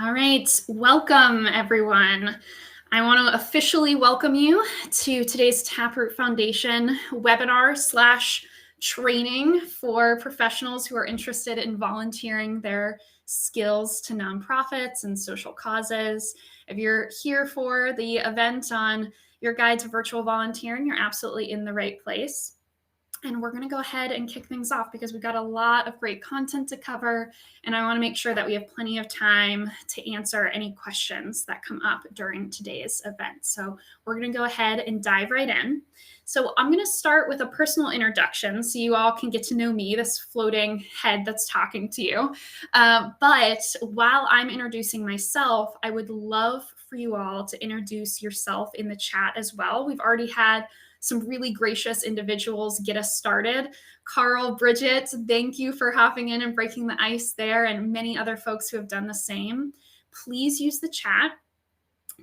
All right, welcome everyone. I want to officially welcome you to today's Taproot Foundation webinar / training for professionals who are interested in volunteering their skills to nonprofits and social causes. If you're here for the event on your guide to virtual volunteering, you're absolutely in the right place. And we're going to go ahead and kick things off because we've got a lot of great content to cover, and I want to make sure that we have plenty of time to answer any questions that come up during today's event. So we're going to go ahead and dive right in. So I'm going to start with a personal introduction so you all can get to know me, this floating head that's talking to you. But while I'm introducing myself, I would love for you all to introduce yourself in the chat as well. We've already had some really gracious individuals get us started. Carl, Bridget, thank you for hopping in and breaking the ice there, and many other folks who have done the same. Please use the chat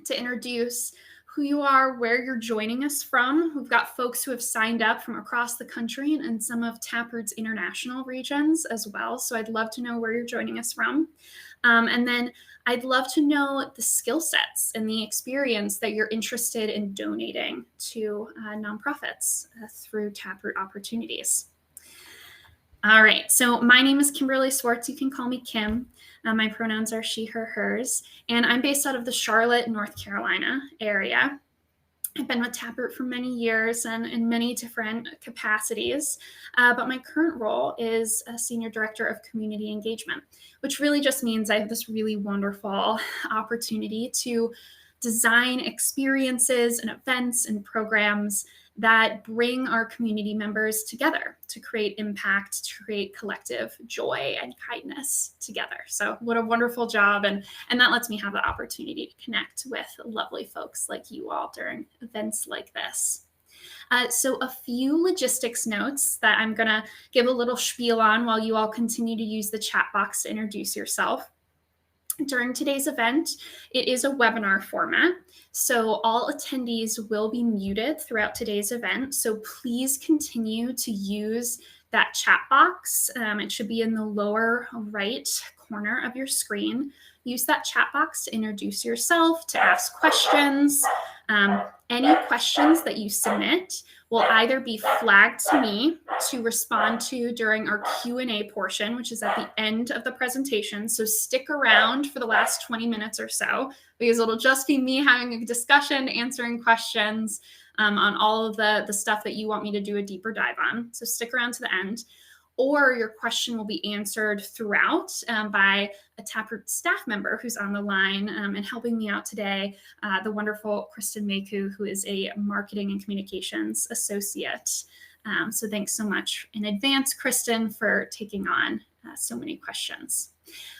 to introduce who you are, where you're joining us from. We've got folks who have signed up from across the country and some of Taproot's international regions as well. So I'd love to know where you're joining us from. And then I'd love to know the skill sets and the experience that you're interested in donating to nonprofits through Taproot opportunities. All right, so my name is Kimberly Swartz. You can call me Kim. My pronouns are she, her, hers, and I'm based out of the Charlotte, North Carolina area. I've been with Taproot for many years and in many different capacities, but my current role is a Senior Director of Community Engagement, which really just means I have this really wonderful opportunity to design experiences and events and programs that bring our community members together to create impact, to create collective joy and kindness together. So what a wonderful job. And that lets me have the opportunity to connect with lovely folks like you all during events like this. So a few logistics notes that I'm going to give a little spiel on while you all continue to use the chat box to introduce yourself. During today's event, it is a webinar format, so all attendees will be muted throughout today's event, so please continue to use that chat box. It should be in the lower right corner of your screen. Use that chat box to introduce yourself, to ask questions. Any questions that you submit will either be flagged to me to respond to during our Q&A portion, which is at the end of the presentation. So stick around for the last 20 minutes or so, because it'll just be me having a discussion, answering questions on all of the stuff that you want me to do a deeper dive on. So stick around to the end. Or your question will be answered throughout by a Taproot staff member who's on the line and helping me out today, the wonderful Kristen Maku, who is a marketing and communications associate. So thanks so much in advance, Kristen, for taking on so many questions.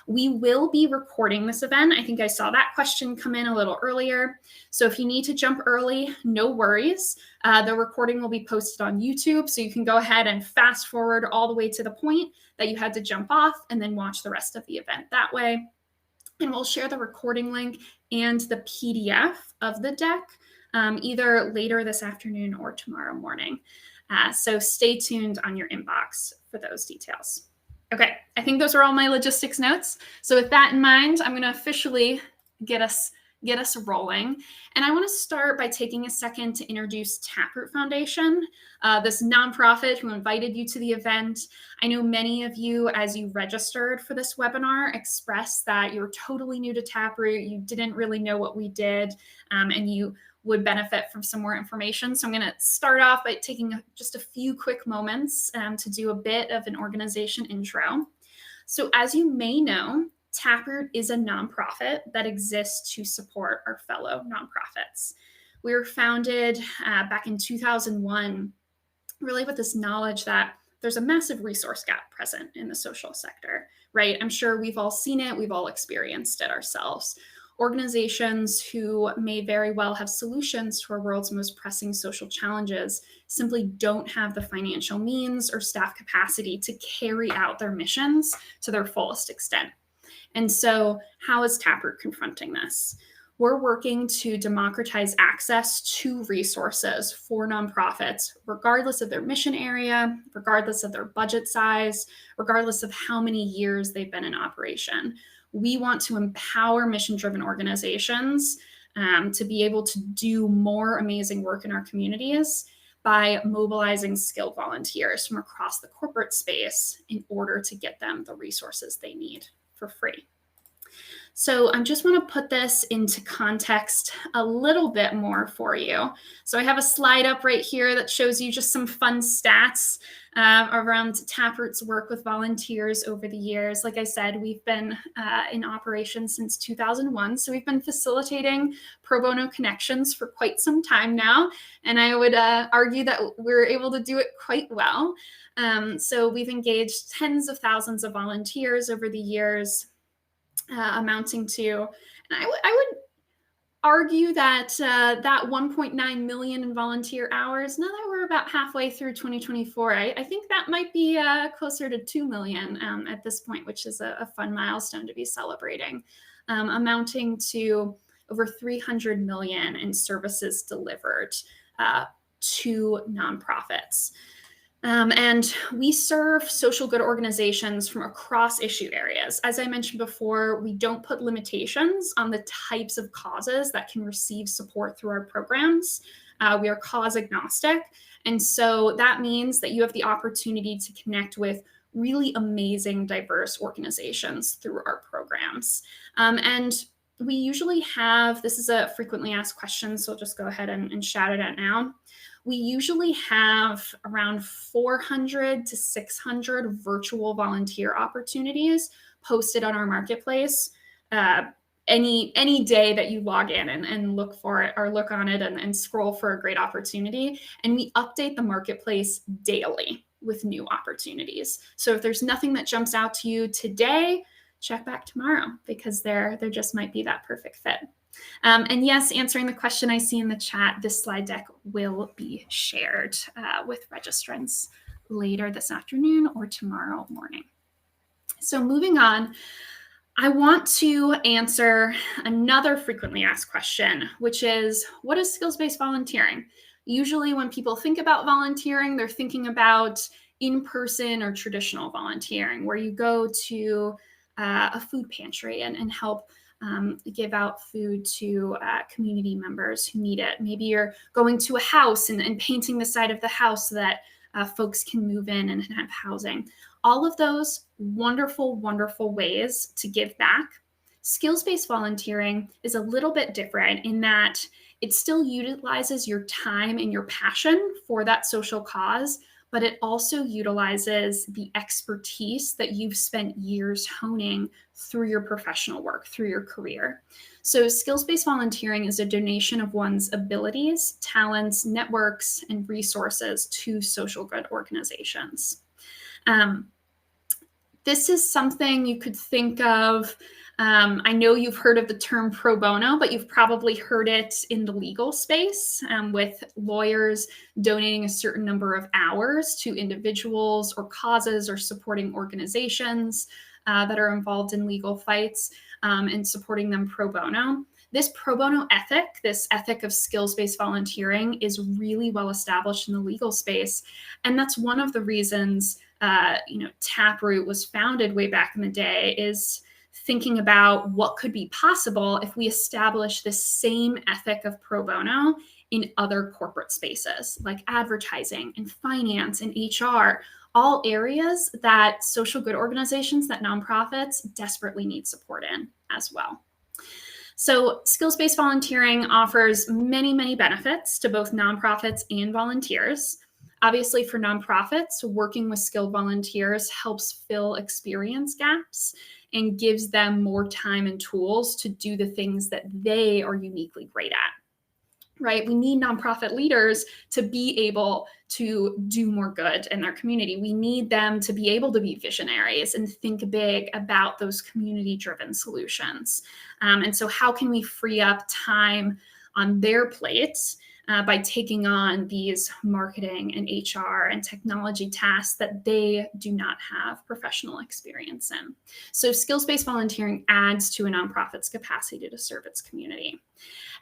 We will be recording this event. I think I saw that question come in a little earlier. So if you need to jump early, no worries. The recording will be posted on YouTube, so you can go ahead and fast forward all the way to the point that you had to jump off and then watch the rest of the event that way. And we'll share the recording link and the PDF of the deck either later this afternoon or tomorrow morning. So stay tuned on your inbox for those details. Okay, I think those are all my logistics notes. So with that in mind, I'm going to officially get us rolling. And I want to start by taking a second to introduce Taproot Foundation, this nonprofit who invited you to the event. I know many of you, as you registered for this webinar, expressed that you're totally new to Taproot, you didn't really know what we did, and you would benefit from some more information. So I'm going to start off by taking just a few quick moments to do a bit of an organization intro. So as you may know, Taproot is a nonprofit that exists to support our fellow nonprofits. We were founded back in 2001, really with this knowledge that there's a massive resource gap present in the social sector, right? I'm sure we've all seen it, we've all experienced it ourselves. Organizations who may very well have solutions to our world's most pressing social challenges simply don't have the financial means or staff capacity to carry out their missions to their fullest extent. And so how is Taproot confronting this? We're working to democratize access to resources for nonprofits, regardless of their mission area, regardless of their budget size, regardless of how many years they've been in operation. We want to empower mission-driven organizations to be able to do more amazing work in our communities by mobilizing skilled volunteers from across the corporate space in order to get them the resources they need for free. So I just want to put this into context a little bit more for you. So I have a slide up right here that shows you just some fun stats around Taproot's work with volunteers over the years. Like I said, we've been in operation since 2001. So we've been facilitating pro bono connections for quite some time now. And I would argue that we're able to do it quite well. So we've engaged tens of thousands of volunteers over the years, amounting to, and I would argue that that 1.9 million in volunteer hours, now that we're about halfway through 2024, I think that might be closer to 2 million at this point, which is a fun milestone to be celebrating, amounting to over 300 million in services delivered to nonprofits. And we serve social good organizations from across issue areas. As I mentioned before, we don't put limitations on the types of causes that can receive support through our programs. We are cause agnostic. And so that means that you have the opportunity to connect with really amazing, diverse organizations through our programs. And we usually have, this is a frequently asked question, so I'll just go ahead and shout it out now. We usually have around 400 to 600 virtual volunteer opportunities posted on our marketplace any day that you log in and look for it or look on it and scroll for a great opportunity. And we update the marketplace daily with new opportunities. So if there's nothing that jumps out to you today, check back tomorrow, because there just might be that perfect fit. And yes, answering the question I see in the chat, this slide deck will be shared with registrants later this afternoon or tomorrow morning. So moving on, I want to answer another frequently asked question, which is, what is skills-based volunteering? Usually when people think about volunteering, they're thinking about in-person or traditional volunteering, where you go to a food pantry and help give out food to community members who need it. Maybe you're going to a house and painting the side of the house so that folks can move in and have housing. All of those wonderful, wonderful ways to give back. Skills-based volunteering is a little bit different in that it still utilizes your time and your passion for that social cause, but it also utilizes the expertise that you've spent years honing through your professional work, through your career. So skills-based volunteering is a donation of one's abilities, talents, networks, and resources to social good organizations. This is something you could think of. I know you've heard of the term pro bono, but you've probably heard it in the legal space with lawyers donating a certain number of hours to individuals or causes or supporting organizations that are involved in legal fights and supporting them pro bono. This pro bono ethic, this ethic of skills-based volunteering, is really well established in the legal space. And that's one of the reasons Taproot was founded way back in the day, is thinking about what could be possible if we establish this same ethic of pro bono in other corporate spaces like advertising and finance and HR, all areas that social good organizations, that nonprofits desperately need support in as well. So skills-based volunteering offers many, many benefits to both nonprofits and volunteers. Obviously, for nonprofits, working with skilled volunteers helps fill experience gaps and gives them more time and tools to do the things that they are uniquely great at, right? We need nonprofit leaders to be able to do more good in their community. We need them to be able to be visionaries and think big about those community-driven solutions. And so how can we free up time on their plates by taking on these marketing and HR and technology tasks that they do not have professional experience in? So skills-based volunteering adds to a nonprofit's capacity to serve its community.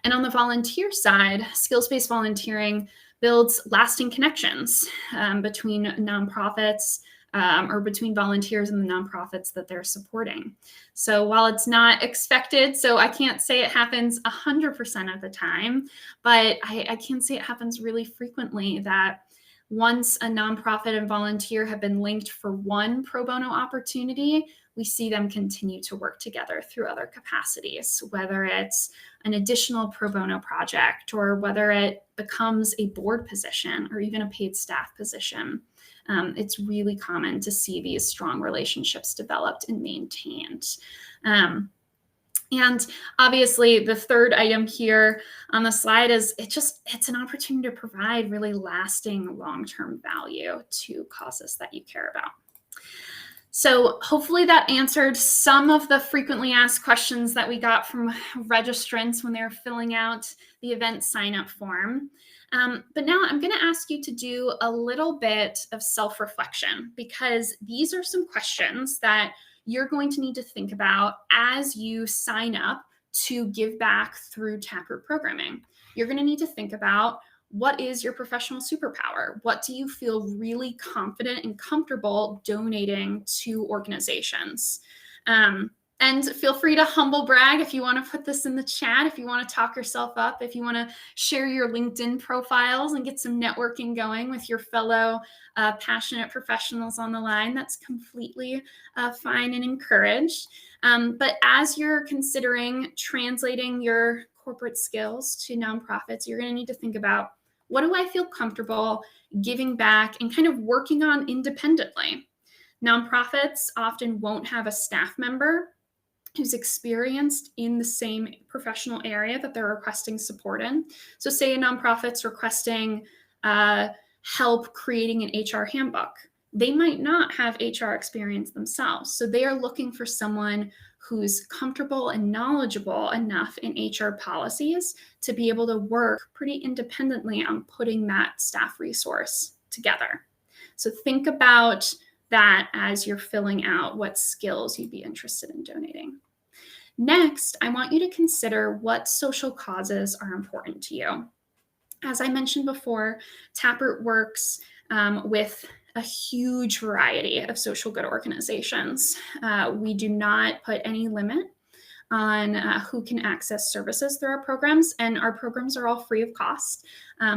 And on the volunteer side, skills-based volunteering builds lasting connections between nonprofits or between volunteers and the nonprofits that they're supporting. So while it's not expected, so I can't say it happens 100% of the time, but I can say it happens really frequently that once a nonprofit and volunteer have been linked for one pro bono opportunity, we see them continue to work together through other capacities, whether it's an additional pro bono project or whether it becomes a board position or even a paid staff position. It's really common to see these strong relationships developed and maintained. And obviously, the third item here on the slide is it's an opportunity to provide really lasting long-term value to causes that you care about. So hopefully that answered some of the frequently asked questions that we got from registrants when they were filling out the event sign-up form. But now I'm going to ask you to do a little bit of self-reflection, because these are some questions that you're going to need to think about as you sign up to give back through Taproot programming. You're going to need to think about, what is your professional superpower? What do you feel really confident and comfortable donating to organizations? And feel free to humble brag if you want to put this in the chat, if you want to talk yourself up, if you want to share your LinkedIn profiles and get some networking going with your fellow passionate professionals on the line. That's completely fine and encouraged. But as you're considering translating your corporate skills to nonprofits, you're going to need to think about, what do I feel comfortable giving back and kind of working on independently? Nonprofits often won't have a staff member who's experienced in the same professional area that they're requesting support in. So say a nonprofit's requesting help creating an HR handbook. They might not have HR experience themselves. So they are looking for someone who's comfortable and knowledgeable enough in HR policies to be able to work pretty independently on putting that staff resource together. So think about that as you're filling out what skills you'd be interested in donating. Next, I want you to consider what social causes are important to you. As I mentioned before, Taproot works with a huge variety of social good organizations. We do not put any limit on who can access services through our programs, and our programs are all free of cost.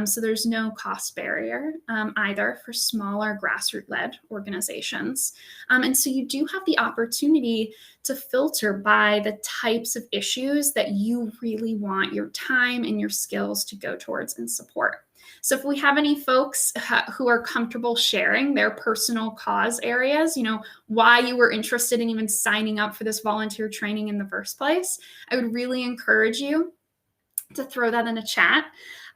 So there's no cost barrier either for smaller grassroots-led organizations. And so you do have the opportunity to filter by the types of issues that you really want your time and your skills to go towards and support. So if we have any folks who are comfortable sharing their personal cause areas, why you were interested in even signing up for this volunteer training in the first place, I would really encourage you to throw that in a chat.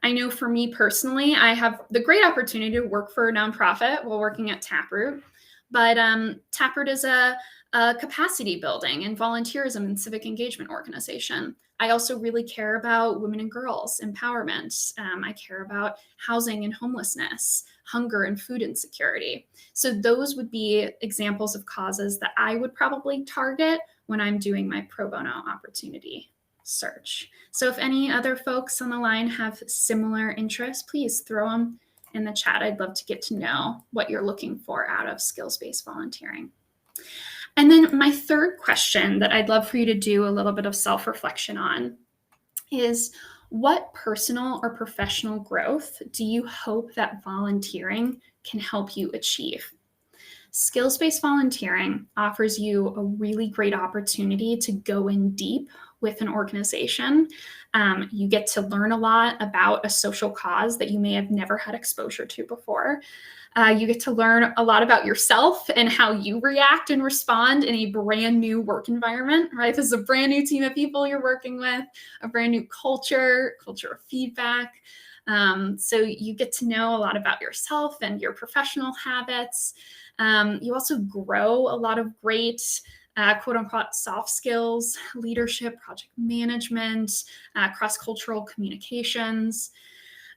I know for me personally, I have the great opportunity to work for a nonprofit while working at Taproot, but Taproot is a capacity building and volunteerism and civic engagement organization. I also really care about women and girls empowerment. I care about housing and homelessness, hunger and food insecurity. So those would be examples of causes that I would probably target when I'm doing my pro bono opportunity search. So if any other folks on the line have similar interests, please throw them in the chat. I'd love to get to know what you're looking for out of skills-based volunteering. And then my third question that I'd love for you to do a little bit of self-reflection on is, what personal or professional growth do you hope that volunteering can help you achieve? Skills-based volunteering offers you a really great opportunity to go in deep with an organization. You get to learn a lot about a social cause that you may have never had exposure to before. You get to learn a lot about yourself and how you react and respond in a brand new work environment, right? This is a brand new team of people you're working with, a brand new culture of feedback. So you get to know a lot about yourself and your professional habits. You also grow a lot of great quote unquote soft skills, leadership, project management, cross-cultural communications.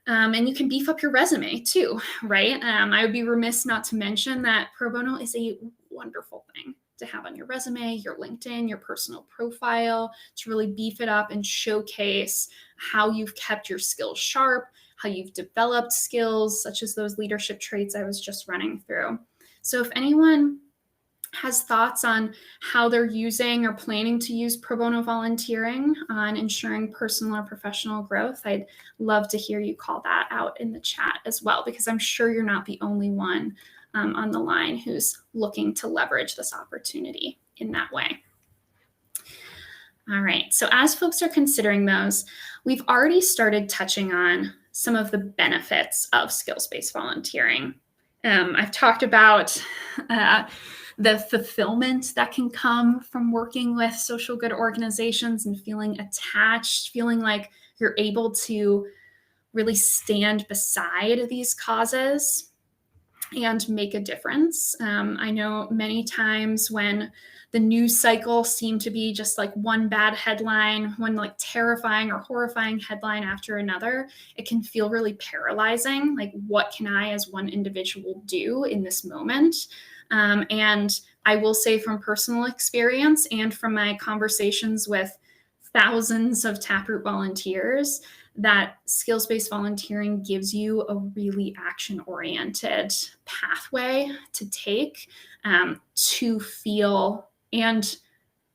And you can beef up your resume too, right? I would be remiss not to mention that pro bono is a wonderful thing to have on your resume, your LinkedIn, your personal profile, to really beef it up and showcase how you've kept your skills sharp, how you've developed skills such as those leadership traits I was just running through. So if anyone has thoughts on how they're using or planning to use pro bono volunteering on ensuring personal or professional growth, I'd love to hear you call that out in the chat as well, because I'm sure you're not the only one on the line who's looking to leverage this opportunity in that way. All right, so as folks are considering those, we've already started touching on some of the benefits of skills-based volunteering. I've talked about the fulfillment that can come from working with social good organizations and feeling attached, feeling like you're able to really stand beside these causes and make a difference. I know many times when the news cycle seemed to be just like one bad headline, one like terrifying or horrifying headline after another, it can feel really paralyzing. Like, what can I as one individual do in this moment? And I will say from personal experience and from my conversations with thousands of Taproot volunteers, that skills-based volunteering gives you a really action-oriented pathway to take to feel, and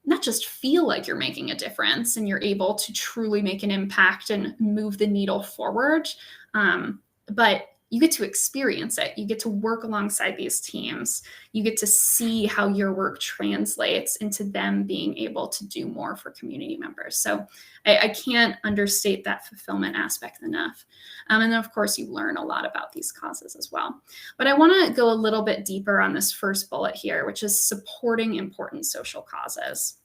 not just feel like you're making a difference and you're able to truly make an impact and move the needle forward, but you get to experience it. You get to work alongside these teams. You get to see how your work translates into them being able to do more for community members. So I can't understate that fulfillment aspect enough. And then, of course, you learn a lot about these causes as well. But I want to go a little bit deeper on this first bullet here, which is supporting important social causes.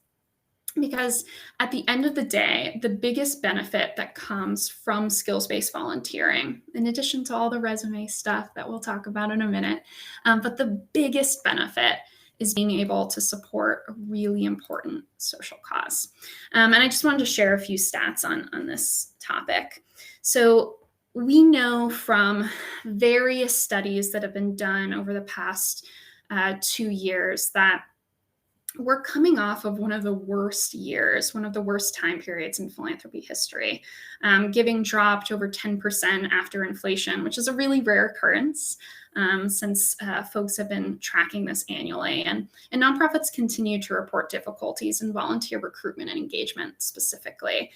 Because at the end of the day, the biggest benefit that comes from skills-based volunteering, in addition to all the resume stuff that we'll talk about in a minute, but the biggest benefit is being able to support a really important social cause. And I just wanted to share a few stats on this topic. So we know from various studies that have been done over the past 2 years that we're coming off of one of the worst years, one of the worst time periods in philanthropy history. Giving dropped over 10% after inflation, which is a really rare occurrence since folks have been tracking this annually. And nonprofits continue to report difficulties in volunteer recruitment and engagement specifically,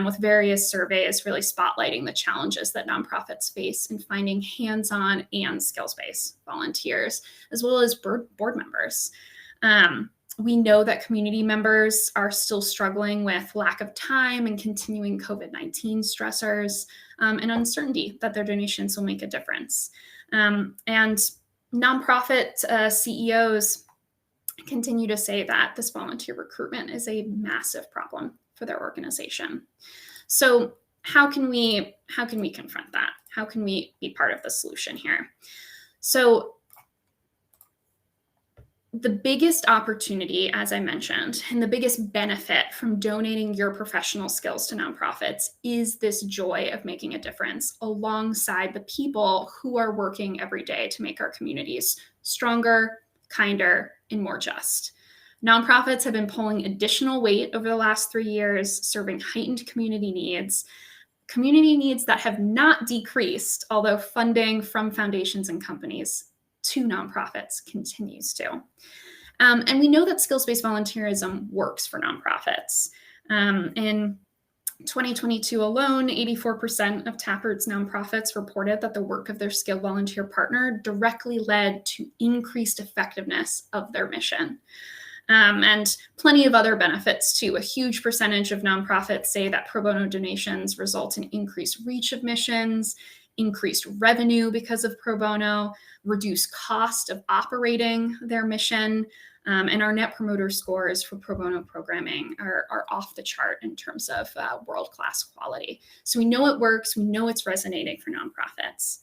with various surveys really spotlighting the challenges that nonprofits face in finding hands-on and skills-based volunteers, as well as board members. We know that community members are still struggling with lack of time and continuing COVID-19 stressors and uncertainty that their donations will make a difference. And nonprofit CEOs continue to say that this volunteer recruitment is a massive problem for their organization. So how can we confront that? How can we be part of the solution here? So the biggest opportunity, as I mentioned, and the biggest benefit from donating your professional skills to nonprofits is this joy of making a difference alongside the people who are working every day to make our communities stronger, kinder, and more just. Nonprofits have been pulling additional weight over the last 3 years, serving heightened community needs that have not decreased, although funding from foundations and companies to nonprofits continues to. And we know that skills-based volunteerism works for nonprofits. In 2022 alone, 84% of Taproot's nonprofits reported that the work of their skilled volunteer partner directly led to increased effectiveness of their mission. And plenty of other benefits too. A huge percentage of nonprofits say that pro bono donations result in increased reach of missions, increased revenue because of pro bono, reduced cost of operating their mission, and our net promoter scores for pro bono programming are off the chart in terms of world-class quality. So we know it works, we know it's resonating for nonprofits.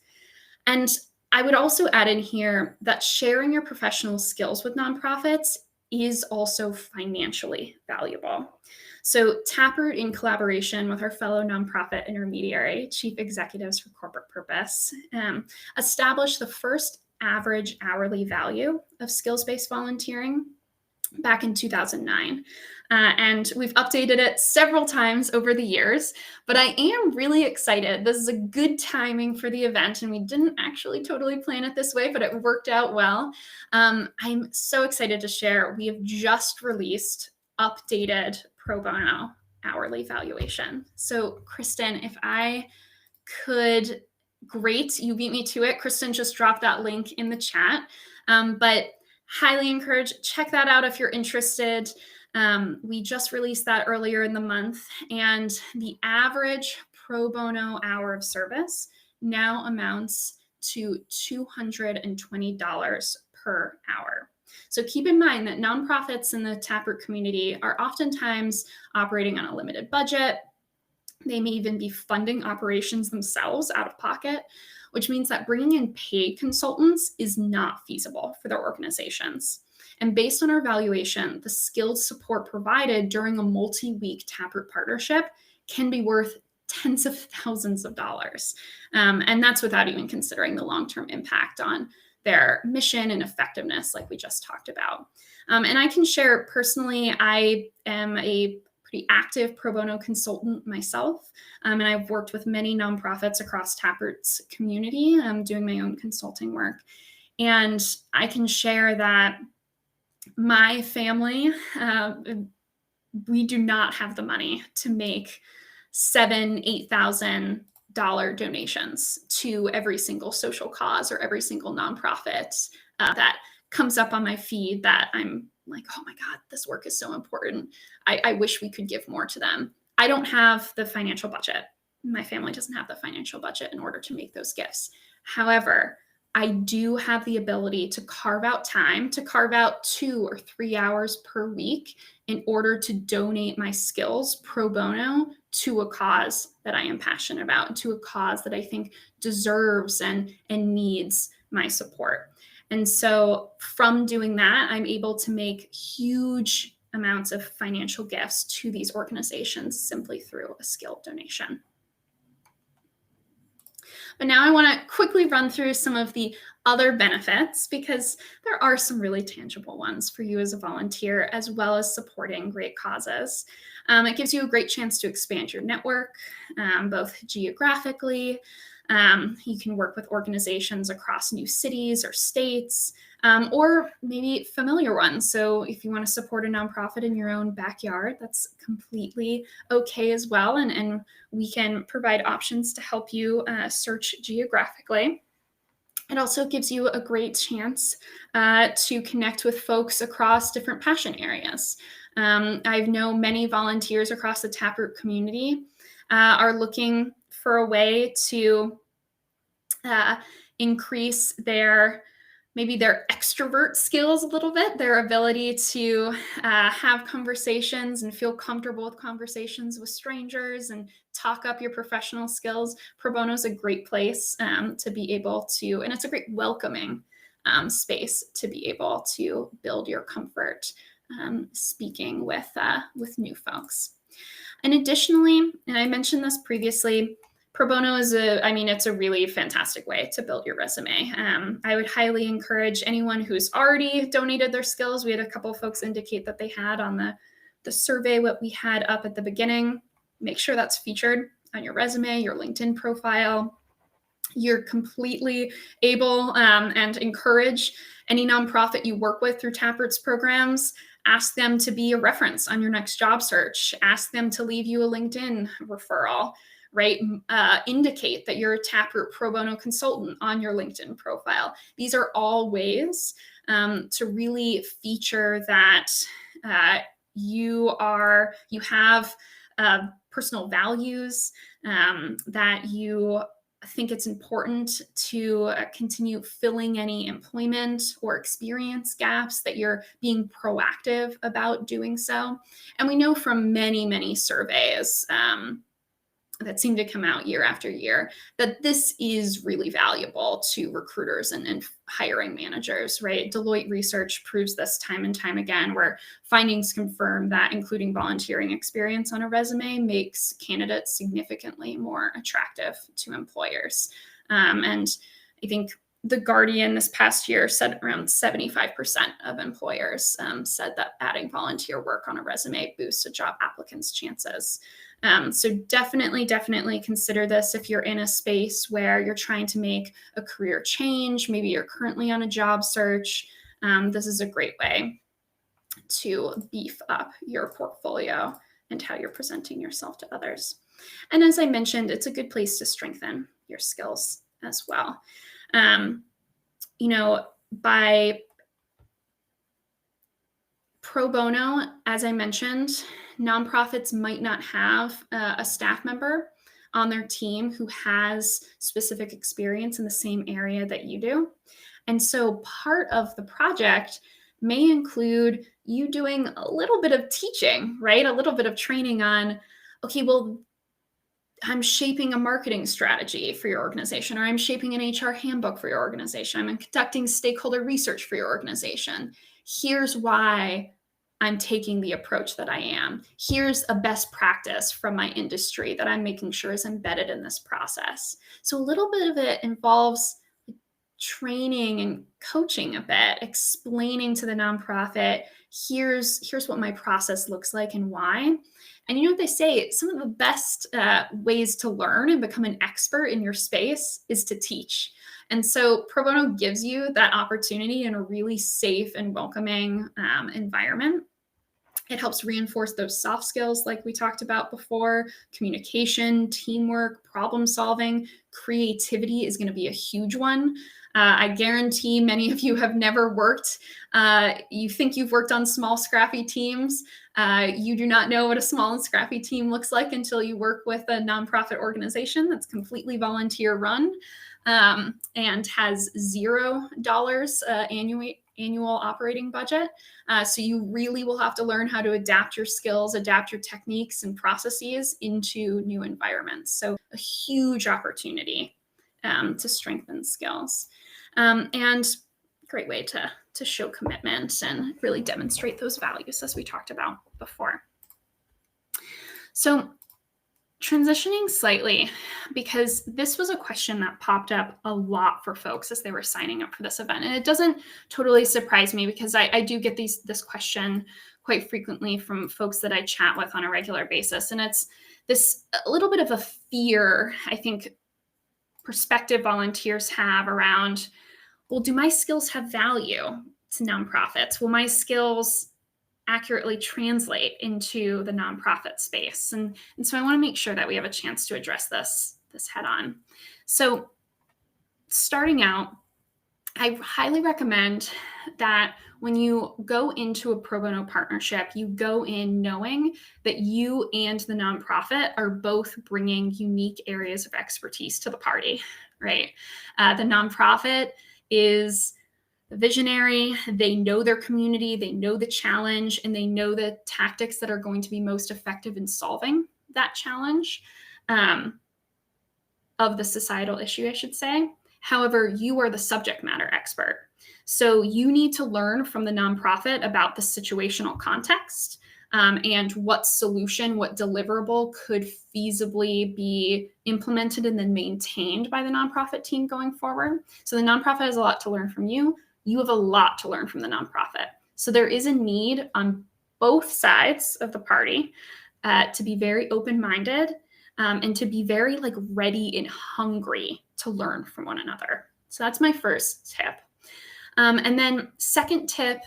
And I would also add in here that sharing your professional skills with nonprofits is also financially valuable. So Taproot, in collaboration with our fellow nonprofit intermediary, Chief Executives for Corporate Purpose, established the first average hourly value of skills-based volunteering back in 2009. And we've updated it several times over the years, but I am really excited. This is a good timing for the event, and we didn't actually totally plan it this way, but it worked out well. I'm so excited to share. We have just released updated pro bono hourly valuation. So Kristen, if I could, great, you beat me to it. Kristen just dropped that link in the chat, but highly encourage, check that out if you're interested. We just released that earlier in the month, and the average pro bono hour of service now amounts to $220 per hour. So keep in mind that nonprofits in the Taproot community are oftentimes operating on a limited budget. They may even be funding operations themselves out of pocket, which means that bringing in paid consultants is not feasible for their organizations. And based on our valuation, the skilled support provided during a multi-week Taproot partnership can be worth tens of thousands of dollars. And that's without even considering the long-term impact on their mission and effectiveness, like we just talked about. And I can share personally, I am a pretty active pro bono consultant myself, and I've worked with many nonprofits across Taproot's community, doing my own consulting work. And I can share that my family, we do not have the money to make $7,000, $8,000 donations to every single social cause or every single nonprofit that comes up on my feed that I'm like, oh my God, this work is so important. I wish we could give more to them. I don't have the financial budget. My family doesn't have the financial budget in order to make those gifts. However, I do have the ability to carve out time, to carve out 2 or 3 hours per week in order to donate my skills pro bono to a cause that I am passionate about, to a cause that I think deserves and needs my support. And so from doing that, I'm able to make huge amounts of financial gifts to these organizations simply through a skill donation. But now I want to quickly run through some of the other benefits, because there are some really tangible ones for you as a volunteer, as well as supporting great causes. It gives you a great chance to expand your network, both geographically. You can work with organizations across new cities or states, or maybe familiar ones. So if you want to support a nonprofit in your own backyard, that's completely okay as well. And we can provide options to help you search geographically. It also gives you a great chance to connect with folks across different passion areas. I know many volunteers across the Taproot community are looking for a way to increase maybe their extrovert skills a little bit, their ability to have conversations and feel comfortable with conversations with strangers and talk up your professional skills. Pro bono is a great place to be able to, and it's a great welcoming space to be able to build your comfort speaking with new folks. And additionally, and I mentioned this previously, pro bono is it's a really fantastic way to build your resume. I would highly encourage anyone who's already donated their skills. We had a couple of folks indicate that they had on the survey what we had up at the beginning. Make sure that's featured on your resume, your LinkedIn profile. You're completely able and encourage any nonprofit you work with through Taproot's programs. Ask them to be a reference on your next job search. Ask them to leave you a LinkedIn referral. Right? Indicate that you're a Taproot pro bono consultant on your LinkedIn profile. These are all ways to really feature that you have personal values, that you think it's important to continue filling any employment or experience gaps, that you're being proactive about doing so. And we know from many, many surveys that seem to come out year after year that this is really valuable to recruiters and hiring managers, right? Deloitte research proves this time and time again, where findings confirm that including volunteering experience on a resume makes candidates significantly more attractive to employers. And I think The Guardian this past year said around 75% of employers said that adding volunteer work on a resume boosts a job applicant's chances. So definitely consider this if you're in a space where you're trying to make a career change. Maybe you're currently on a job search. This is a great way to beef up your portfolio and how you're presenting yourself to others. And as I mentioned, it's a good place to strengthen your skills as well. By pro bono, as I mentioned, nonprofits might not have a staff member on their team who has specific experience in the same area that you do. And so part of the project may include you doing a little bit of teaching, right? A little bit of training on, okay, well, I'm shaping a marketing strategy for your organization, or I'm shaping an HR handbook for your organization. I'm conducting stakeholder research for your organization. Here's why I'm taking the approach that I am. Here's a best practice from my industry that I'm making sure is embedded in this process. So a little bit of it involves training and coaching a bit, explaining to the nonprofit, here's what my process looks like and why. And you know what they say, some of the best ways to learn and become an expert in your space is to teach. And so pro bono gives you that opportunity in a really safe and welcoming environment. It helps reinforce those soft skills like we talked about before: communication, teamwork, problem solving. Creativity is going to be a huge one. I guarantee many of you have never worked. You think you've worked on small, scrappy teams. You do not know what a small and scrappy team looks like until you work with a nonprofit organization that's completely volunteer run and has $0 annual operating budget. So you really will have to learn how to adapt your skills, adapt your techniques and processes into new environments. So a huge opportunity to strengthen skills. And great way to show commitment and really demonstrate those values as we talked about before. So transitioning slightly, because this was a question that popped up a lot for folks as they were signing up for this event. And it doesn't totally surprise me because I do get this question quite frequently from folks that I chat with on a regular basis. And it's this a little bit of a fear, I think, prospective volunteers have around, well, do my skills have value to nonprofits? Will my skills accurately translate into the nonprofit space? And so I want to make sure that we have a chance to address this head on. So starting out, I highly recommend that when you go into a pro bono partnership, you go in knowing that you and the nonprofit are both bringing unique areas of expertise to the party, right? The nonprofit is visionary. They know their community, they know the challenge, and they know the tactics that are going to be most effective in solving that challenge of the societal issue, I should say. However, you are the subject matter expert. So you need to learn from the nonprofit about the situational context and what solution, what deliverable could feasibly be implemented and then maintained by the nonprofit team going forward. So the nonprofit has a lot to learn from you. You have a lot to learn from the nonprofit. So there is a need on both sides of the party to be very open-minded and to be very ready and hungry to learn from one another. So that's my first tip. And then second tip,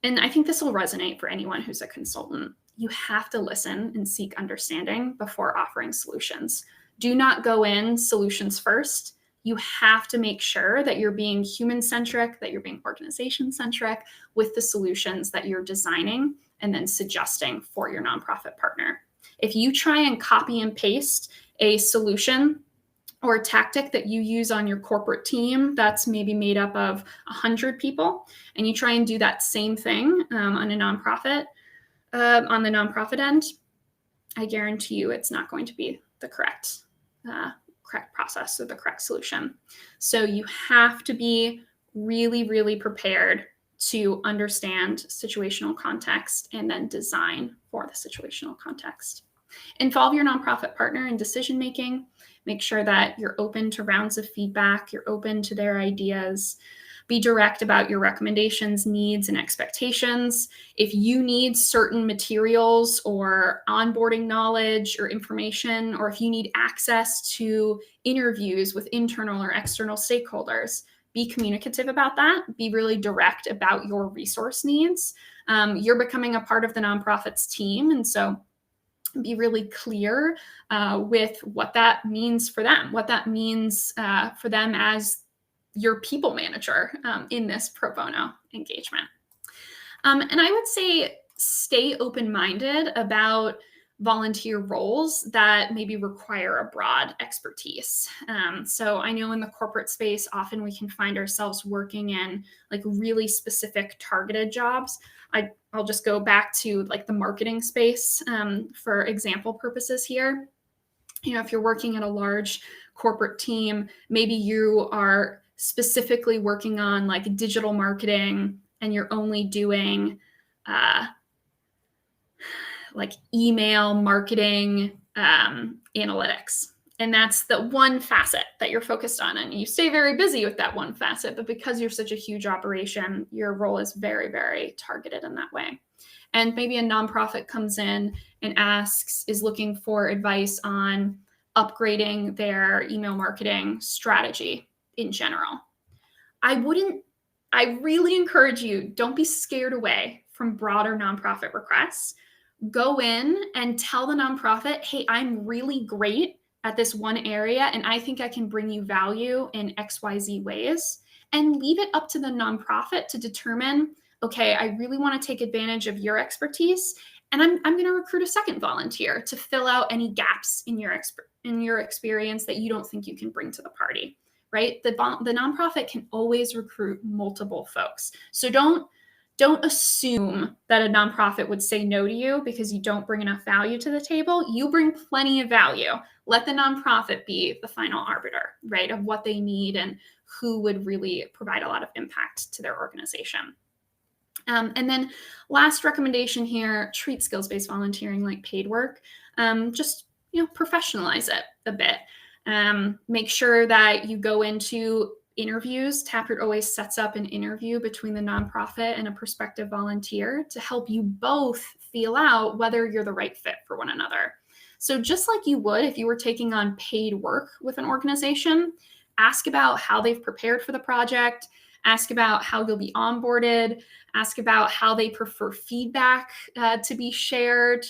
and I think this will resonate for anyone who's a consultant, you have to listen and seek understanding before offering solutions. Do not go in solutions first. You have to make sure that you're being human-centric, that you're being organization-centric with the solutions that you're designing and then suggesting for your nonprofit partner. If you try and copy and paste a solution or a tactic that you use on your corporate team that's maybe made up of 100 people, and you try and do that same thing on the nonprofit end, I guarantee you it's not going to be the correct process or the correct solution. So you have to be really, really prepared to understand situational context and then design for the situational context. Involve your nonprofit partner in decision-making. Make sure that you're open to rounds of feedback, you're open to their ideas. Be direct about your recommendations, needs, and expectations. If you need certain materials or onboarding knowledge or information, or if you need access to interviews with internal or external stakeholders, be communicative about that. Be really direct about your resource needs. You're becoming a part of the nonprofit's team, and so be really clear with what that means for them, what that means for them as your people manager in this pro bono engagement. And I would say stay open-minded about volunteer roles that maybe require a broad expertise. So I know in the corporate space, often we can find ourselves working in like really specific targeted jobs. I'll just go back to like the marketing space for example purposes here. You know, if you're working at a large corporate team, maybe you are specifically working on like digital marketing and you're only doing like email marketing analytics. And that's the one facet that you're focused on. And you stay very busy with that one facet, but because you're such a huge operation, your role is very, very targeted in that way. And maybe a nonprofit comes in and is looking for advice on upgrading their email marketing strategy in general. I really encourage you, don't be scared away from broader nonprofit requests. Go in and tell the nonprofit, hey, I'm really great at this one area, and I think I can bring you value in XYZ ways. And leave it up to the nonprofit to determine, okay, I really want to take advantage of your expertise, and I'm going to recruit a second volunteer to fill out any gaps in your experience that you don't think you can bring to the party, right? The nonprofit can always recruit multiple folks. So don't assume that a nonprofit would say no to you because you don't bring enough value to the table. You bring plenty of value. Let the nonprofit be the final arbiter, right, of what they need and who would really provide a lot of impact to their organization. And then last recommendation here, treat skills-based volunteering like paid work. Just, professionalize it a bit. Make sure that you go into interviews. Taproot always sets up an interview between the nonprofit and a prospective volunteer to help you both feel out whether you're the right fit for one another. So just like you would if you were taking on paid work with an organization, ask about how they've prepared for the project, ask about how you'll be onboarded, ask about how they prefer feedback to be shared.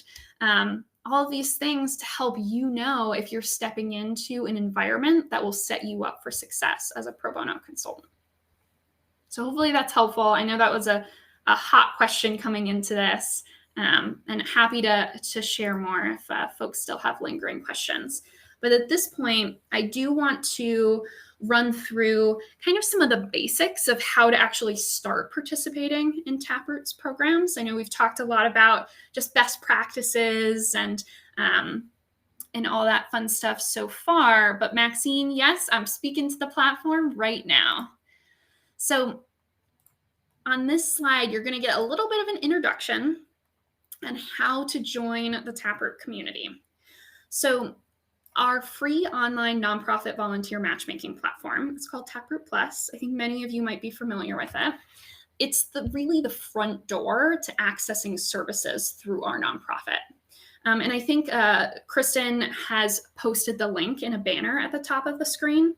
All of these things to help you know if you're stepping into an environment that will set you up for success as a pro bono consultant. So hopefully that's helpful. I know that was a hot question coming into this, and happy to share more if folks still have lingering questions. But at this point, I do want to run through kind of some of the basics of how to actually start participating in Taproot's programs. I know we've talked a lot about just best practices and all that fun stuff so far, but Maxine, yes, I'm speaking to the platform right now. So on this slide, you're going to get a little bit of an introduction on how to join the Taproot community. So our free online nonprofit volunteer matchmaking platform, it's called Taproot Plus. I think many of you might be familiar with it. It's really the front door to accessing services through our nonprofit. And I think Kristen has posted the link in a banner at the top of the screen.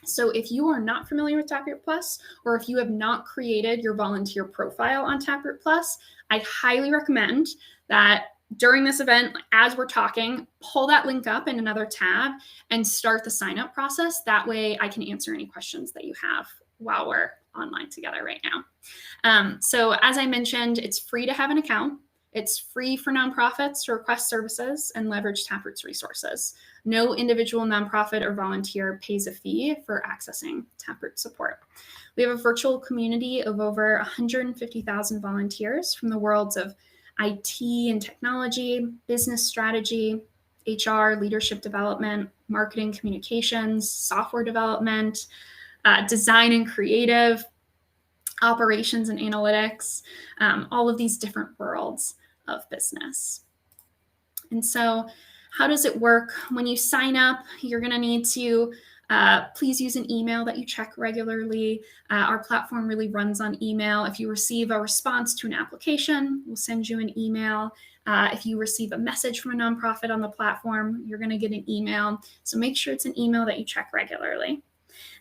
So if you are not familiar with Taproot Plus, or if you have not created your volunteer profile on Taproot Plus, I highly recommend that during this event, as we're talking, pull that link up in another tab and start the sign-up process. That way I can answer any questions that you have while we're online together right now. So as I mentioned, it's free to have an account. It's free for nonprofits to request services and leverage Taproot's resources. No individual nonprofit or volunteer pays a fee for accessing Taproot support. We have a virtual community of over 150,000 volunteers from the worlds of IT and technology, business strategy, HR, leadership development, marketing communications, software development, design and creative, operations and analytics, all of these different worlds of business. And so How does it work? When you sign up, you're going to need to please use an email that you check regularly. Our platform really runs on email. If you receive a response to an application, we'll send you an email. If you receive a message from a nonprofit on the platform, you're going to get an email. So make sure it's an email that you check regularly.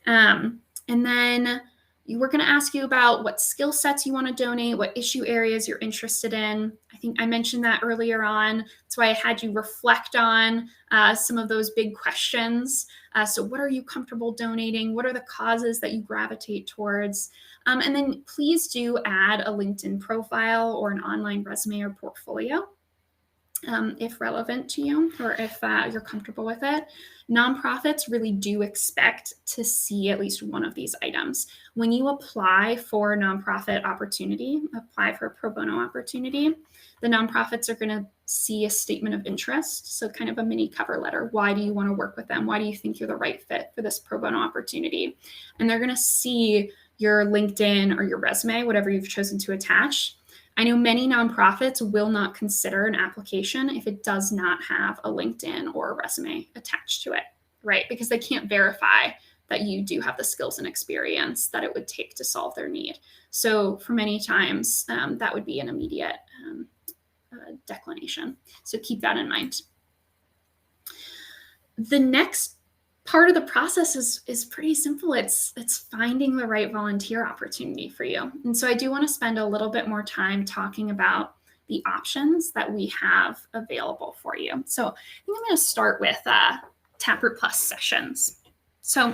And then we're going to ask you about what skill sets you want to donate, what issue areas you're interested in. I think I mentioned that earlier on. That's why I had you reflect on some of those big questions. So what are you comfortable donating? What are the causes that you gravitate towards? And then please do add a LinkedIn profile or an online resume or portfolio. If relevant to you or if you're comfortable with it. Nonprofits really do expect to see at least one of these items. When you apply for a nonprofit opportunity, apply for a pro bono opportunity, the nonprofits are going to see a statement of interest. So kind of a mini cover letter. Why do you want to work with them? Why do you think you're the right fit for this pro bono opportunity? And they're going to see your LinkedIn or your resume, whatever you've chosen to attach. I know many nonprofits will not consider an application if it does not have a LinkedIn or a resume attached to it, right? Because they can't verify that you do have the skills and experience that it would take to solve their need. So for many times, that would be an immediate declination. So keep that in mind. The next part of the process is pretty simple. It's finding the right volunteer opportunity for you. And so I do want to spend a little bit more time talking about the options that we have available for you. So I think I'm going to start with Taproot Plus sessions. So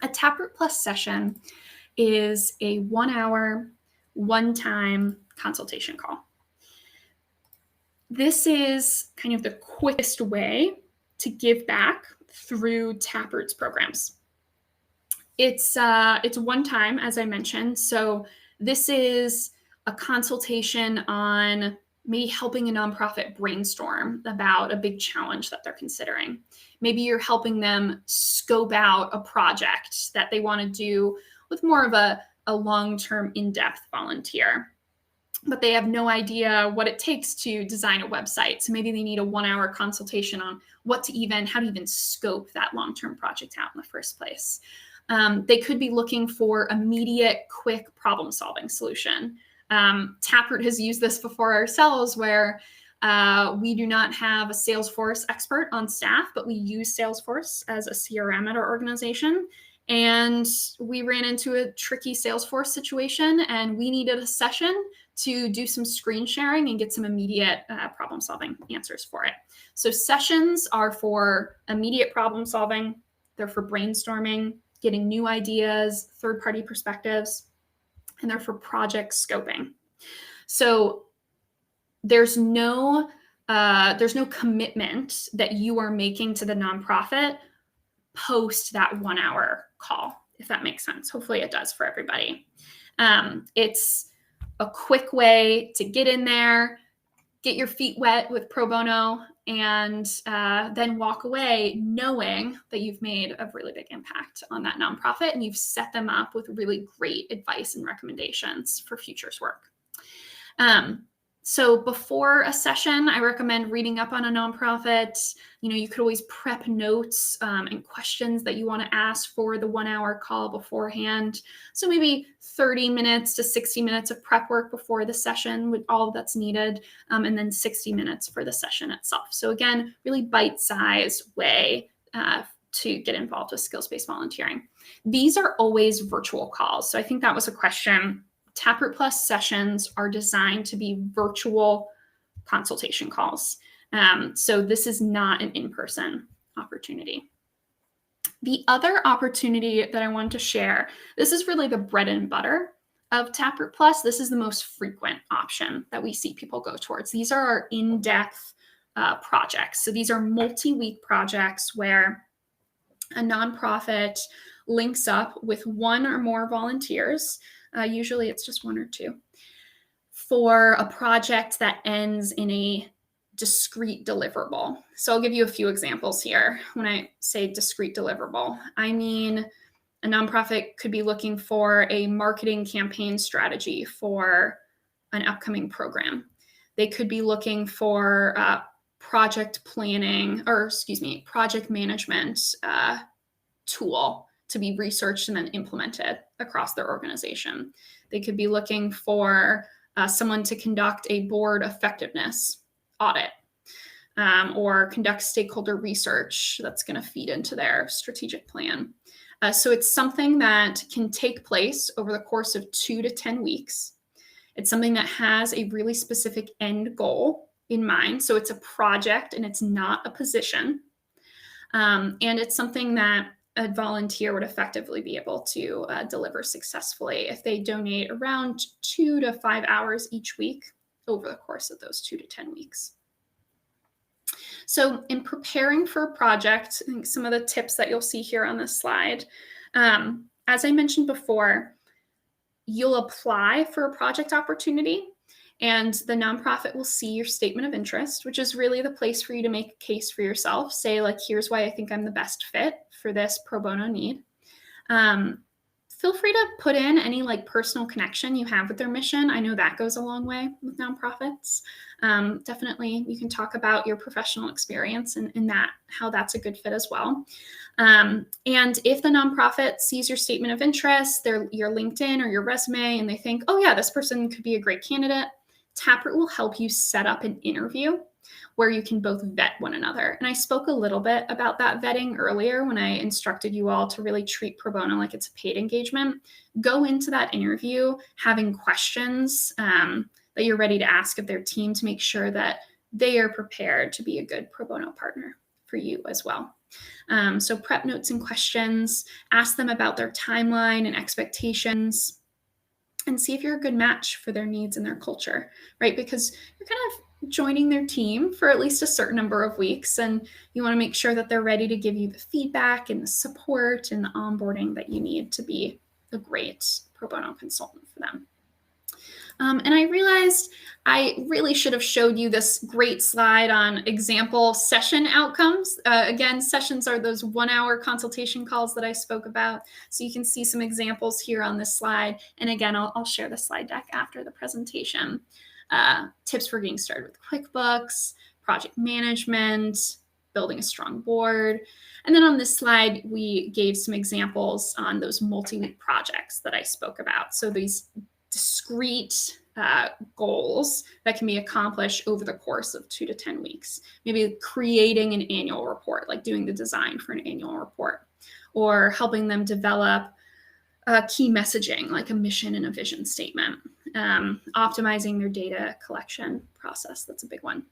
a Taproot Plus session is a 1 hour, one-time consultation call. This is kind of the quickest way to give back through Taproot's programs. It's one time, as I mentioned. So this is a consultation on maybe helping a nonprofit brainstorm about a big challenge that they're considering. Maybe you're helping them scope out a project that they want to do with more of a long-term, in-depth volunteer. But they have no idea what it takes to design a website. So maybe they need a 1 hour consultation on how to even scope that long-term project out in the first place. They could be looking for immediate, quick problem-solving solution. Taproot has used this before ourselves where we do not have a Salesforce expert on staff, but we use Salesforce as a CRM at our organization. And we ran into a tricky Salesforce situation and we needed a session to do some screen sharing and get some immediate problem solving answers for it. So sessions are for immediate problem solving. They're for brainstorming, getting new ideas, third-party perspectives, and they're for project scoping. So there's no commitment that you are making to the nonprofit post that 1 hour call, if that makes sense. Hopefully it does for everybody. It's a quick way to get in there, get your feet wet with pro bono, and then walk away knowing that you've made a really big impact on that nonprofit and you've set them up with really great advice and recommendations for futures work. So before a session, I recommend reading up on a nonprofit. You could always prep notes and questions that you want to ask for the 1 hour call beforehand. So maybe 30 minutes to 60 minutes of prep work before the session with all that's needed, and then 60 minutes for the session itself. So again, really bite-sized way to get involved with skills-based volunteering. These are always virtual calls. So I think that was a question. Taproot Plus sessions are designed to be virtual consultation calls. So this is not an in-person opportunity. The other opportunity that I wanted to share, this is really the bread and butter of Taproot Plus. This is the most frequent option that we see people go towards. These are our in-depth projects. So these are multi-week projects where a nonprofit links up with one or more volunteers. Usually it's just one or two, for a project that ends in a discrete deliverable. So I'll give you a few examples here. When I say discrete deliverable, I mean a nonprofit could be looking for a marketing campaign strategy for an upcoming program. They could be looking for project planning, or project management tool to be researched and then implemented across their organization. They could be looking for someone to conduct a board effectiveness audit, or conduct stakeholder research that's going to feed into their strategic plan. So it's something that can take place over the course of 2 to 10 weeks. It's something that has a really specific end goal in mind. So it's a project and it's not a position. And it's something that a volunteer would effectively be able to deliver successfully if they donate around 2 to 5 hours each week over the course of those 2 to 10 weeks. So in preparing for a project, I think some of the tips that you'll see here on this slide, as I mentioned before, you'll apply for a project opportunity and the nonprofit will see your statement of interest, which is really the place for you to make a case for yourself. Say, like, here's why I think I'm the best fit for this pro bono need. Feel free to put in any like personal connection you have with their mission. I know that goes a long way with nonprofits. Definitely, you can talk about your professional experience and that how that's a good fit as well. And if the nonprofit sees your statement of interest, your LinkedIn or your resume, and they think, oh yeah, this person could be a great candidate, Taproot will help you set up an interview where you can both vet one another. And I spoke a little bit about that vetting earlier when I instructed you all to really treat pro bono like it's a paid engagement. Go into that interview having questions that you're ready to ask of their team to make sure that they are prepared to be a good pro bono partner for you as well. So prep notes and questions, ask them about their timeline and expectations, and see if you're a good match for their needs and their culture, right? Because you're kind of joining their team for at least a certain number of weeks, and you want to make sure that they're ready to give you the feedback and the support and the onboarding that you need to be a great pro bono consultant for them. And I realized I really should have showed you this great slide on example session outcomes. Again, sessions are those 1-hour consultation calls that I spoke about. So you can see some examples here on this slide. And again, I'll share the slide deck after the presentation. Tips for getting started with QuickBooks, project management, building a strong board. And then on this slide, we gave some examples on those multi-week projects that I spoke about. So these discrete goals that can be accomplished over the course of 2 to 10 weeks. Maybe creating an annual report, like doing the design for an annual report, or helping them develop key messaging, like a mission and a vision statement, optimizing their data collection process. That's a big one,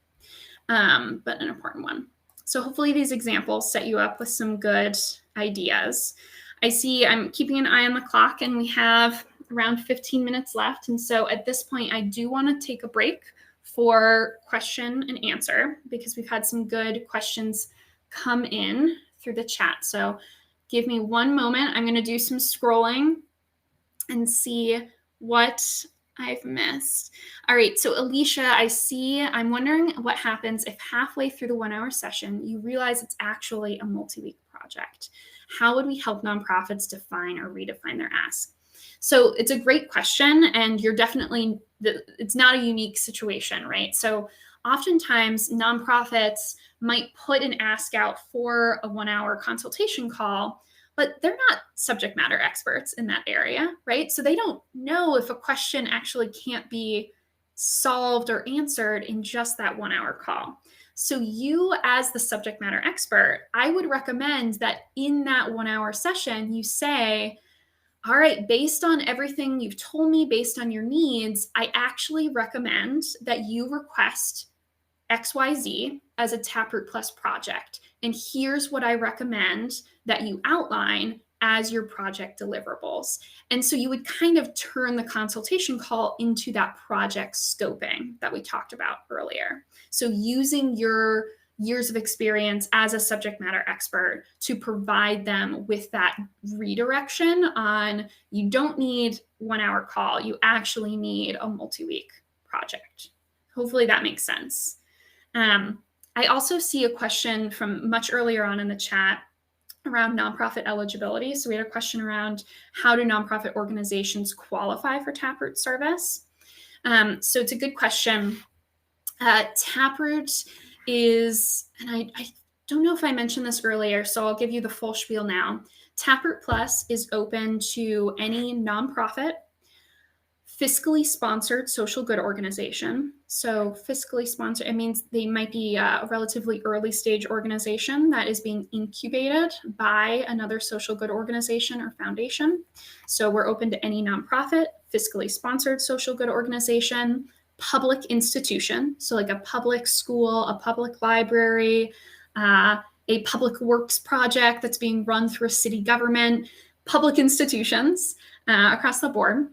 but an important one. So hopefully these examples set you up with some good ideas. I see I'm keeping an eye on the clock and we have around 15 minutes left. And so at this point, I do want to take a break for question and answer because we've had some good questions come in through the chat. So give me one moment. I'm going to do some scrolling and see what I've missed. All right. So Alicia, I'm wondering what happens if halfway through the 1-hour session, you realize it's actually a multi-week project. How would we help nonprofits define or redefine their ask? So it's a great question, and it's not a unique situation, right? So oftentimes nonprofits might put an ask out for a 1-hour consultation call, but they're not subject matter experts in that area, right? So they don't know if a question actually can't be solved or answered in just that 1-hour call. So you, as the subject matter expert, I would recommend that in that 1-hour session, you say, all right, based on everything you've told me, based on your needs, I actually recommend that you request XYZ as a Taproot Plus project. And here's what I recommend that you outline as your project deliverables. And so you would kind of turn the consultation call into that project scoping that we talked about earlier. So using your years of experience as a subject matter expert to provide them with that redirection on, you don't need 1-hour call, you actually need a multi-week project. Hopefully that makes sense. I also see a question from much earlier on in the chat around nonprofit eligibility. So we had a question around how do nonprofit organizations qualify for Taproot service? So it's a good question. Taproot is, and I don't know if I mentioned this earlier, so I'll give you the full spiel now. Taproot Plus is open to any nonprofit, fiscally sponsored social good organization. So fiscally sponsored, it means they might be a relatively early stage organization that is being incubated by another social good organization or foundation. So we're open to any nonprofit, fiscally sponsored social good organization, public institution. So like a public school, a public library, a public works project that's being run through a city government, public institutions across the board.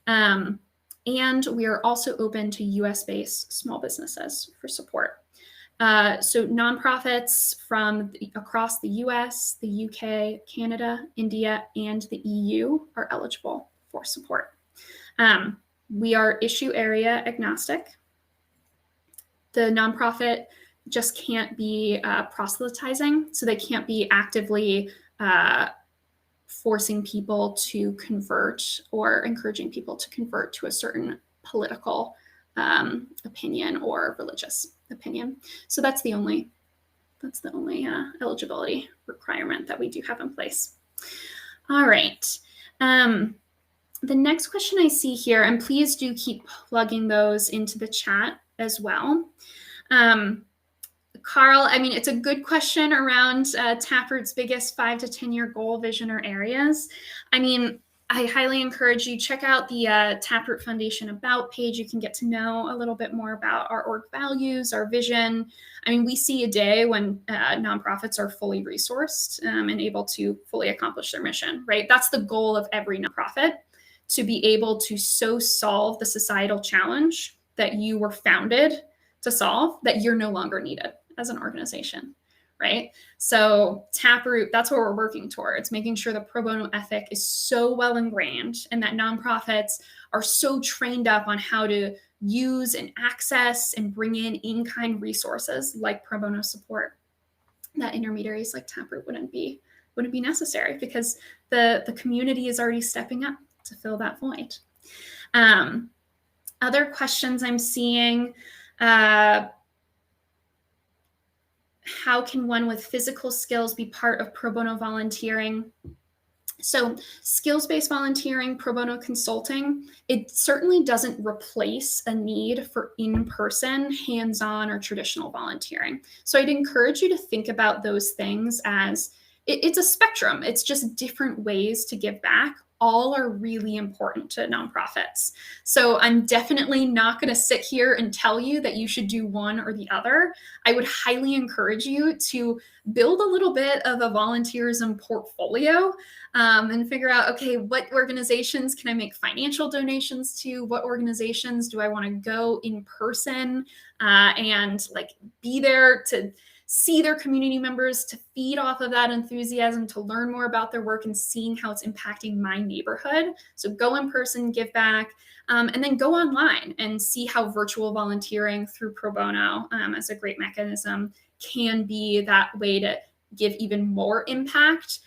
And we are also open to US-based small businesses for support. So nonprofits from across the US, the UK, Canada, India, and the EU are eligible for support. We are issue area agnostic. The nonprofit just can't be proselytizing, so they can't be actively forcing people to convert or encouraging people to convert to a certain political opinion or religious opinion. So that's the only eligibility requirement that we do have in place. All right. The next question I see here, and please do keep plugging those into the chat as well. Carl, I mean, it's a good question around Taproot's biggest 5 to 10 year goal, vision, or areas. I mean, I highly encourage you check out the Taproot Foundation About page. You can get to know a little bit more about our org values, our vision. I mean, we see a day when nonprofits are fully resourced and able to fully accomplish their mission, right? That's the goal of every nonprofit, to be able to so solve the societal challenge that you were founded to solve, that you're no longer needed as an organization, right? So Taproot, that's what we're working towards, making sure the pro bono ethic is so well ingrained and that nonprofits are so trained up on how to use and access and bring in-kind resources like pro bono support, that intermediaries like Taproot wouldn't be necessary, because the community is already stepping up to fill that void. Other questions I'm seeing, how can one with physical skills be part of pro bono volunteering? So skills-based volunteering, pro bono consulting, it certainly doesn't replace a need for in-person, hands-on, or traditional volunteering. So I'd encourage you to think about those things as it's a spectrum. It's just different ways to give back. All are really important to nonprofits. So I'm definitely not going to sit here and tell you that you should do one or the other. I would highly encourage you to build a little bit of a volunteerism portfolio and figure out, okay, what organizations can I make financial donations to? What organizations do I want to go in person and like be there to see their community members, to feed off of that enthusiasm, to learn more about their work and seeing how it's impacting my neighborhood. So go in person, give back, and then go online and see how virtual volunteering through pro bono as a great mechanism can be that way to give even more impact.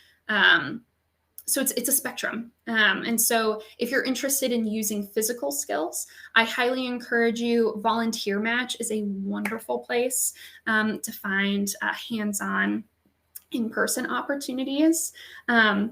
So it's a spectrum. And so if you're interested in using physical skills, I highly encourage you. Volunteer Match is a wonderful place to find hands-on, in-person opportunities. I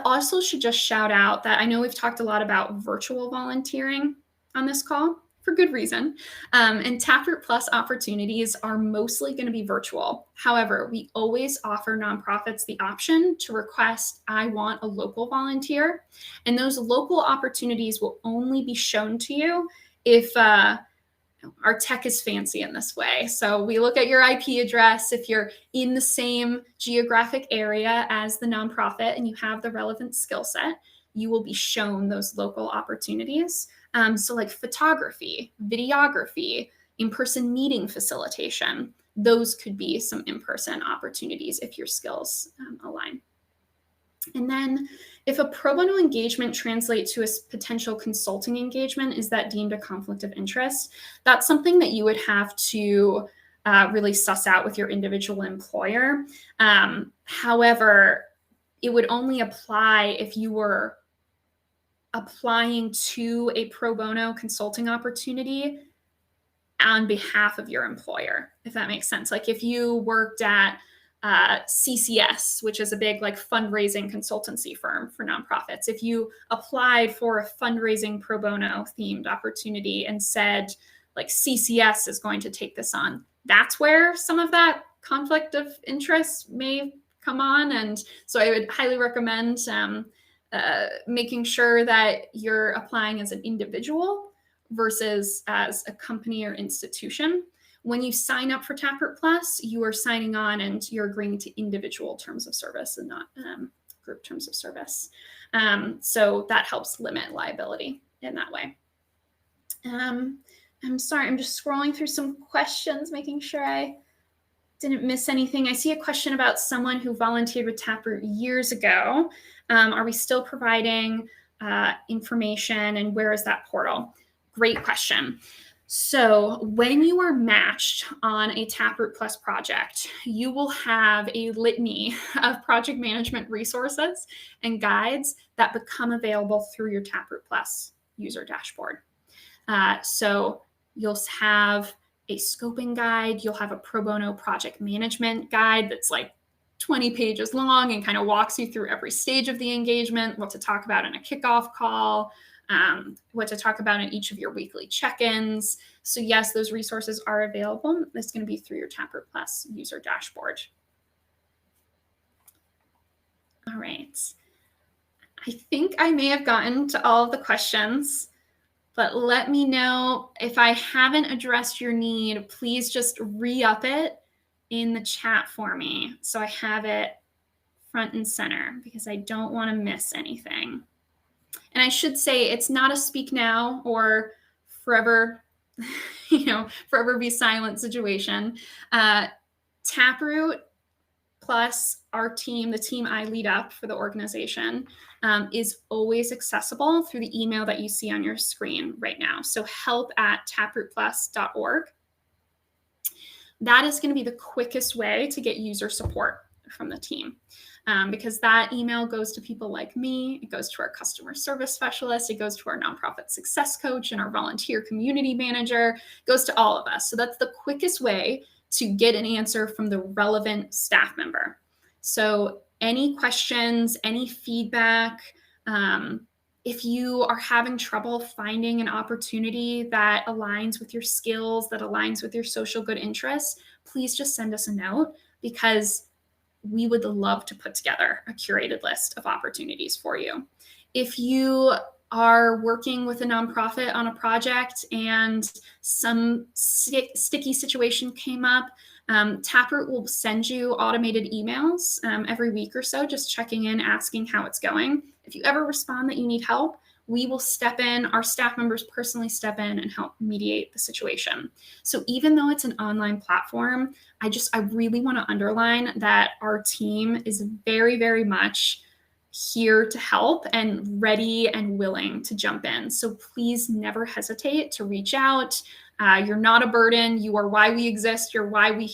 also should just shout out that I know we've talked a lot about virtual volunteering on this call, for good reason. And Taproot Plus opportunities are mostly going to be virtual. However, we always offer nonprofits the option to request, I want a local volunteer. And those local opportunities will only be shown to you if our tech is fancy in this way. So we look at your IP address. If you're in the same geographic area as the nonprofit and you have the relevant skill set, you will be shown those local opportunities. So like photography, videography, in-person meeting facilitation, those could be some in-person opportunities if your skills align. And then if a pro bono engagement translates to a potential consulting engagement, is that deemed a conflict of interest? That's something that you would have to really suss out with your individual employer. However, it would only apply if you were applying to a pro bono consulting opportunity on behalf of your employer, if that makes sense. Like if you worked at CCS, which is a big like fundraising consultancy firm for nonprofits. If you applied for a fundraising pro bono themed opportunity and said like CCS is going to take this on, that's where some of that conflict of interest may come on. And so I would highly recommend making sure that you're applying as an individual versus as a company or institution. When you sign up for Taproot Plus, you are signing on and you're agreeing to individual terms of service and not group terms of service. So that helps limit liability in that way. I'm sorry, I'm just scrolling through some questions, making sure I didn't miss anything. I see a question about someone who volunteered with Taproot years ago. Are we still providing information, and where is that portal? Great question. So when you are matched on a Taproot Plus project, you will have a litany of project management resources and guides that become available through your Taproot Plus user dashboard. So you'll have a scoping guide, you'll have a pro bono project management guide that's like 20 pages long and kind of walks you through every stage of the engagement, what to talk about in a kickoff call, what to talk about in each of your weekly check-ins. So yes, those resources are available. It's going to be through your Taproot Plus user dashboard. All right. I think I may have gotten to all of the questions, but let me know if I haven't addressed your need. Please just re-up it in the chat for me so I have it front and center, because I don't want to miss anything. And I should say it's not a speak now or forever, forever be silent situation. Taproot Plus our team, the team I lead up for the organization, is always accessible through the email that you see on your screen right now. So help@taprootplus.org. That is going to be the quickest way to get user support from the team. Because that email goes to people like me, it goes to our customer service specialist, it goes to our nonprofit success coach and our volunteer community manager, it goes to all of us. So that's the quickest way to get an answer from the relevant staff member. So any questions, any feedback, if you are having trouble finding an opportunity that aligns with your skills, that aligns with your social good interests, please just send us a note, because we would love to put together a curated list of opportunities for you. If you are working with a nonprofit on a project and some sticky situation came up, Taproot will send you automated emails every week or so, just checking in, asking how it's going. If you ever respond that you need help, we will step in, our staff members personally step in and help mediate the situation. So even though it's an online platform, I really want to underline that our team is very, very much here to help and ready and willing to jump in. So please never hesitate to reach out. You're not a burden. You are why we exist. You're why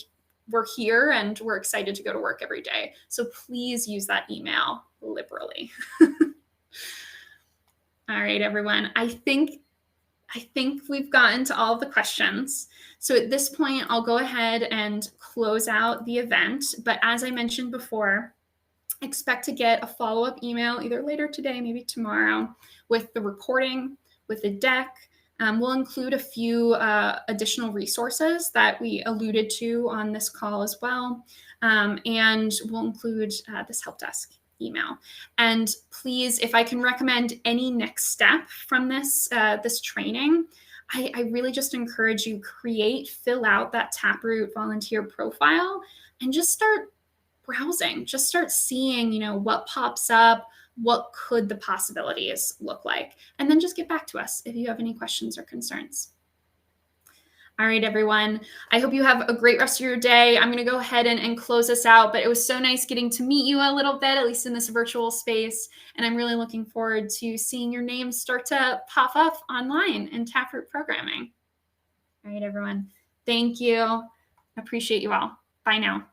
we're here, and we're excited to go to work every day. So please use that email liberally. All right, everyone. I think we've gotten to all of the questions. So at this point, I'll go ahead and close out the event. But as I mentioned before, expect to get a follow-up email either later today, maybe tomorrow, with the recording, with the deck. We'll include a few additional resources that we alluded to on this call as well. And we'll include this help desk email. And please, if I can recommend any next step from this training, I really just encourage you, fill out that Taproot volunteer profile and just start browsing, just start seeing, what pops up, what could the possibilities look like, and then just get back to us if you have any questions or concerns. All right, everyone. I hope you have a great rest of your day. I'm going to go ahead and close this out, but it was so nice getting to meet you a little bit, at least in this virtual space. And I'm really looking forward to seeing your names start to pop up online in Taproot programming. All right, everyone. Thank you. Appreciate you all. Bye now.